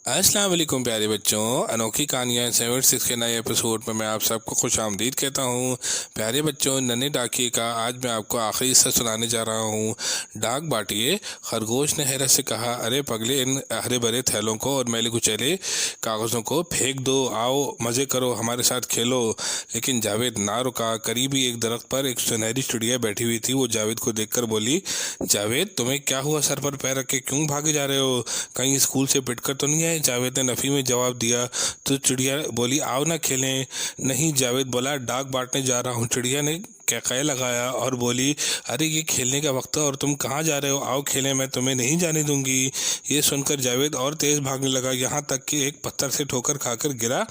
अस्सलाम वालेकुम प्यारे बच्चों, अनोखी कहानियाँ 76 के नए एपिसोड में मैं आप सबको खुश आमदीद कहता हूँ। प्यारे बच्चों, नन्हे डाकिए का आज मैं आपको आखिरी हिस्सा सुनाने जा रहा हूँ। डाक बाटिए खरगोश ने हैरत से कहा, अरे पगले, इन हरे भरे थैलों को और मैले कुचैले कागज़ों को फेंक दो, आओ मज़े करो, हमारे साथ खेलो। लेकिन जावेद ना रुका। करीब ही एक दरख्त पर एक सुनहरी चिड़िया बैठी हुई थी। वो जावेद को देखकर बोली, जावेद तुम्हें क्या हुआ? सर पर पैर रख के क्यों भागे जा रहे हो? कहीं स्कूल से पिटकर तो नहीं आए? जावेद ने नफ़ी में जवाब दिया। तो चिड़िया बोली, आओ ना खेलें। नहीं, जावेद बोला, डाक बांटने जा रहा हूँ। चिड़िया ने कैकया लगाया और बोली, अरे ये खेलने का वक्त है और तुम कहाँ जा रहे हो? आओ खेलें, मैं तुम्हें नहीं जाने दूंगी। ये सुनकर जावेद और तेज भागने लगा, यहाँ तक कि एक पत्थर से ठोकर खाकर गिरा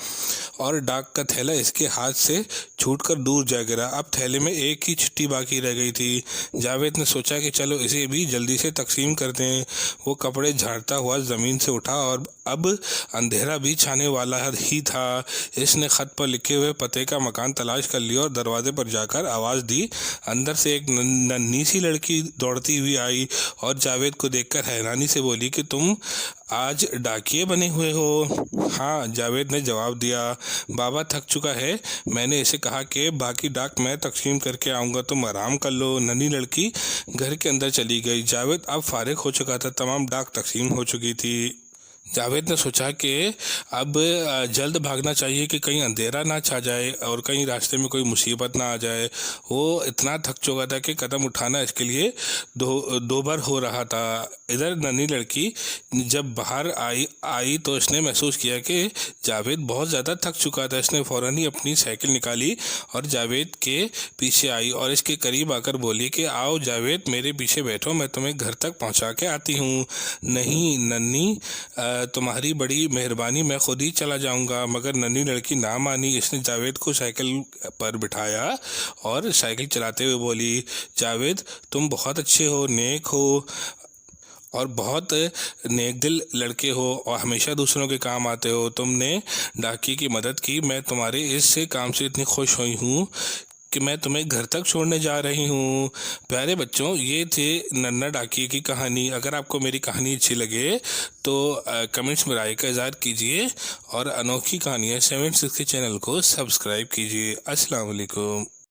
और डाक का थैला इसके हाथ से छूटकर दूर जा गिरा। अब थैले में एक ही चिट्ठी बाकी रह गई थी। जावेद ने सोचा कि चलो इसे भी जल्दी से तकसीम कर दें। वो कपड़े झाड़ता हुआ ज़मीन से उठा और अब अंधेरा भी छाने वाला ही था। इसने खत पर लिखे हुए पते का मकान तलाश कर लिया और दरवाजे पर जाकर आवाज़ दी। अंदर से एक नन्ही सी लड़की दौड़ती हुई आई और जावेद को देखकर हैरानी से बोली कि तुम आज डाकिए बने हुए हो? हाँ, जावेद ने जवाब दिया। बाबा थक चुका है, मैंने इसे कहा कि बाकी डाक मैं तकसीम करके आऊँगा, तुम आराम कर लो। नन्ही लड़की घर के अंदर चली गई। जावेद अब फारिग हो चुका था, तमाम डाक तकसीम हो चुकी थी। जावेद ने सोचा कि अब जल्द भागना चाहिए कि कहीं अंधेरा ना छा जाए और कहीं रास्ते में कोई मुसीबत ना आ जाए। वो इतना थक चुका था कि कदम उठाना इसके लिए दो बार हो रहा था। इधर नन्ही लड़की जब बाहर आई तो इसने महसूस किया कि जावेद बहुत ज़्यादा थक चुका था। इसने फ़ौरन ही अपनी साइकिल निकाली और जावेद के पीछे आई और इसके करीब आकर बोली कि आओ जावेद, मेरे पीछे बैठो, मैं तुम्हें घर तक पहुंचा के आती हूँ। नहीं नन्ही, तुम्हारी बड़ी मेहरबानी, मैं खुद ही चला जाऊंगा। मगर नन्ही लड़की ना मानी। इसने जावेद को साइकिल पर बिठाया और साइकिल चलाते हुए बोली, जावेद तुम बहुत अच्छे हो, नेक हो और बहुत नेक दिल लड़के हो और हमेशा दूसरों के काम आते हो। तुमने डाकी की मदद की, मैं तुम्हारे इस काम से इतनी खुश हुई हूँ कि मैं तुम्हें घर तक छोड़ने जा रही हूँ। प्यारे बच्चों, ये थे नन्हा डाकिए की कहानी। अगर आपको मेरी कहानी अच्छी लगे तो कमेंट्स में राय का इज़हार कीजिए और अनोखी कहानियाँ 76 के चैनल को सब्सक्राइब कीजिए। अस्सलाम वालेकुम।